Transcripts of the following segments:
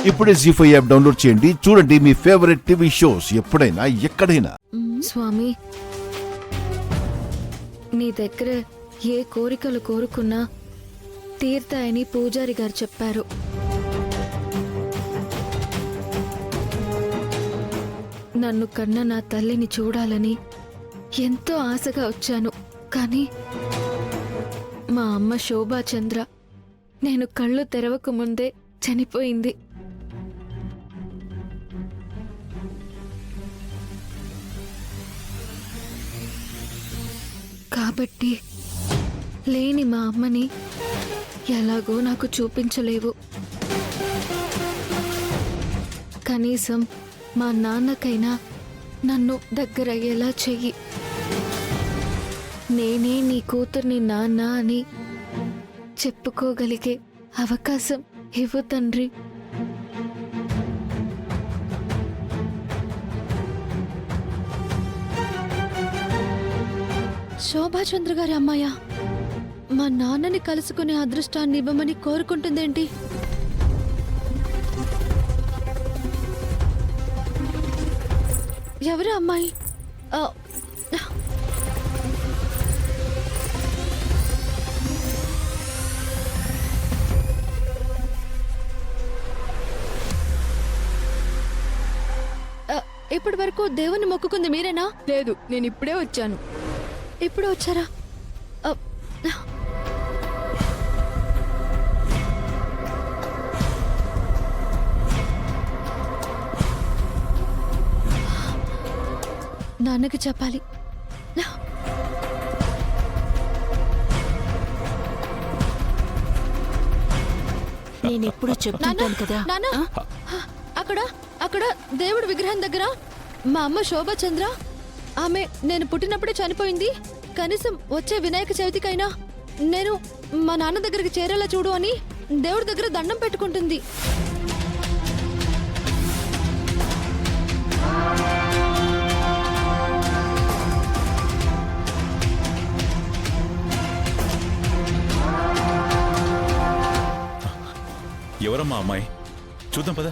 ఇప్పుడే జీ5 app download చేయండి. చూడండి మీ ఫేవరెట్ టీవీ షోస్ ఎప్పుడైనా ఎక్కడైనా. స్వామి, నీ దగ్గర ఏ కోరికలు కోరుకున్నా తీర్తాయని పూజారి గారు చెప్పారు. నన్ను కన్న నా తల్లిని చూడాలని ఎంతో ఆశగా వచ్చాను. కానీ మా అమ్మ శోభాచంద్ర నేను కళ్ళు తెరవక ముందే చనిపోయింది. కాబట్టి లేని మా అమ్మని ఎలాగో నాకు చూపించలేవు. కనీసం మా నాన్నకైనా నన్ను దగ్గరయ్యేలా చెయ్యి. నేనే నీ కూతుర్ని నాన్న అని చెప్పుకోగలిగే అవకాశం ఇవ్వు తండ్రి. శోభాచంద్ర గారి అమ్మాయ మా నాన్నని కలుసుకునే అదృష్టాన్ని ఇవ్వమని కోరుకుంటుందేంటి? ఎవరు అమ్మాయి? ఇప్పటి వరకు దేవుని మొక్కుకుంది మీరేనా? లేదు, నేను ఇప్పుడే వచ్చాను. ఇప్పుడు వచ్చారా? నాన్నకి చెప్పాలి. నేనెప్పుడు చెప్తాను కదా. నాన్న, అక్కడ అక్కడ దేవుడి విగ్రహం దగ్గర మా అమ్మ శోభాచంద్ర, ఆమె నేను పుట్టినప్పుడే చనిపోయింది. కనీసం వచ్చే వినాయక చవితికైనా నేను మా నాన్న దగ్గరికి చేరేలా చూడు అని దేవుడి దగ్గర దండం పెట్టుకుంటుంది. ఎవరమ్మా అమ్మాయి? చూద్దాం పద.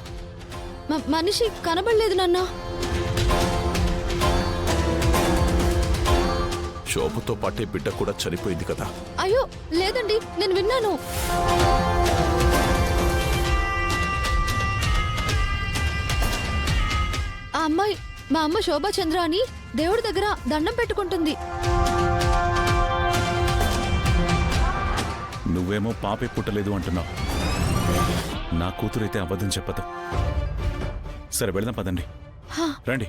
మనిషి కనబడలేదు నాన్న. శోభతో పాటే బిడ్డ కూడా చనిపోయింది కదా. అయ్యో లేదండి, నేను విన్నాను. ఆ అమ్మాయి మా అమ్మ శోభాచంద్ర అని దేవుడి దగ్గర దండం పెట్టుకుంటుంది. నువ్వేమో పాపే పుట్టలేదు అంటున్నావు. నా కూతురైతే అబద్ధం చెప్పదు. సరే వెళదాం పదండి. రండి.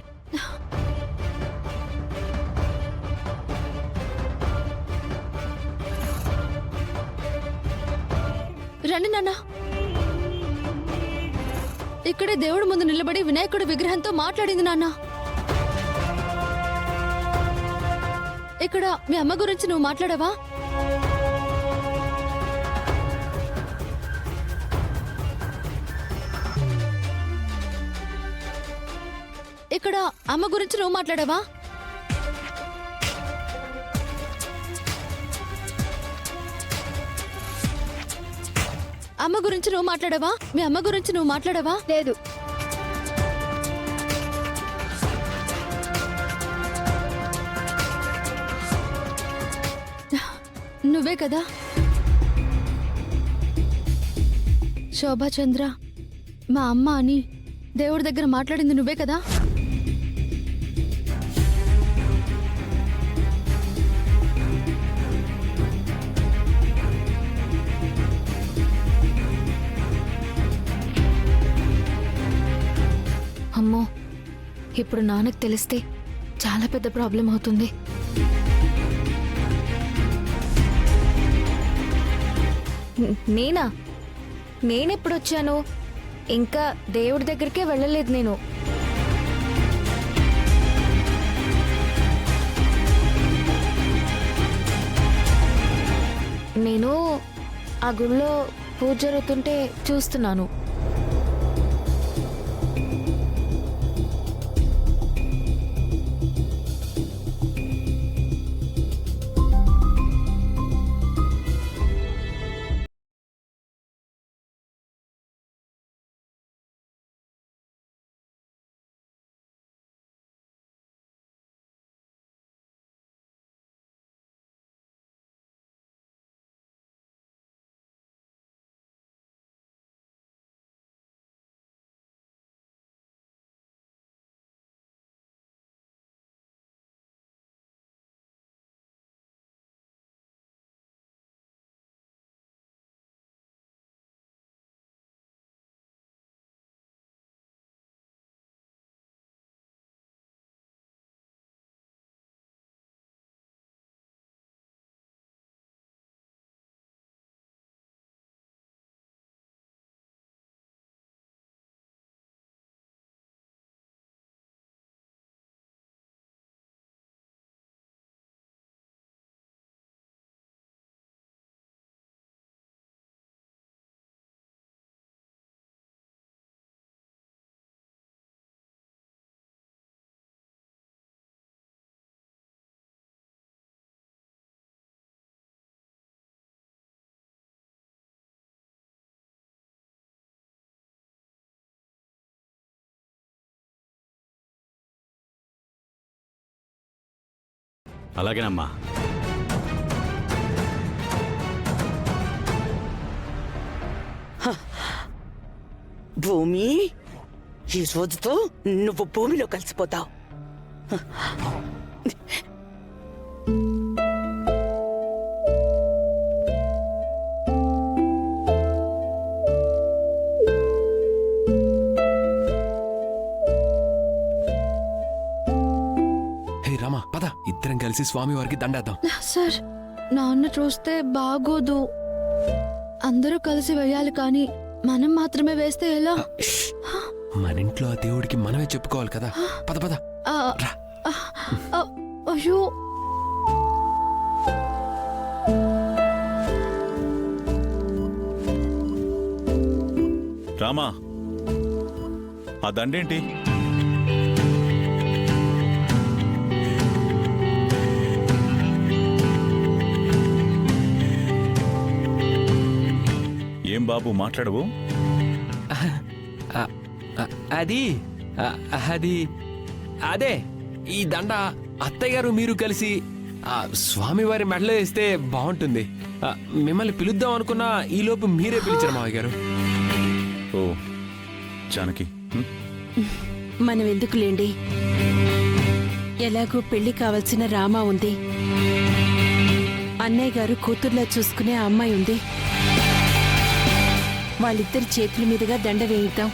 రండి నాన్న. ఇక్కడే దేవుడి ముందు నిలబడి వినాయకుడి విగ్రహంతో మాట్లాడింది నాన్న. ఇక్కడ మీ అమ్మ గురించి నువ్వు మాట్లాడావా? ఇక్కడ అమ్మ గురించి నువ్వు మాట్లాడావా? అమ్మ గురించి నువ్వు మాట్లాడావా? మీ అమ్మ గురించి నువ్వు మాట్లాడావా? లేదు. నువ్వే కదా శోభాచంద్ర, మా అమ్మ అని దేవుడి దగ్గర మాట్లాడింది నువ్వే కదా? అమ్మో, ఇప్పుడు నాన్నకు తెలిస్తే చాలా పెద్ద ప్రాబ్లం అవుతుంది. నేనెప్పుడు వచ్చాను? ఇంకా దేవుడి దగ్గరికే వెళ్ళలేదు నేను. నేను ఆ గుళ్ళో పూజ జరుగుతుంటే చూస్తున్నాను. అలాగేనమ్మా. భూమి, ఈ రోజుతో నువ్వు భూమిలో కలిసిపోతావు. హే రామా, పద ఇద్దరం కలిసి స్వామి వారికి దండేద్దాం. సార్, నాన్న చూస్తే బాగోదు. అందరూ కలిసి వేయాలి కానీ మనం మాత్రమే వేస్తే ఎలా? మన ఇంట్లో ఆ దేవుడికి మనమే చెప్పుకోవాలి కదా. పద పద. ఆ, రా. ఆ, అయ్యో, రామా, ఆ దండేంటి? ఏం బాబు మాట్లాడవు? అది అది అదే ఈ దండ అత్తయ్య గారు మీరు కలిసి స్వామివారి మెడలో వేస్తే బాగుంటుంది. మిమ్మల్ని పిలుద్దాం అనుకున్నా ఈలోపు మీరే పిలిచారు మావయ్య గారు. ఓ జానకి, మనం ఎందుకులేండి, ఎలాగూ పెళ్లి కావలసిన రామా ఉంది, అన్నయ్య గారు కూతుర్లా చూసుకునే అమ్మాయి ఉంది. వాళ్ళిద్దరి చేతుల మీదుగా దండ వేయిద్దాం.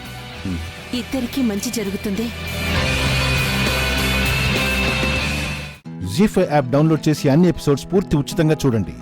ఇద్దరికీ మంచి జరుగుతుంది. జీ5 యాప్ డౌన్లోడ్ చేసి అన్ని ఎపిసోడ్స్ పూర్తి ఉచితంగా చూడండి.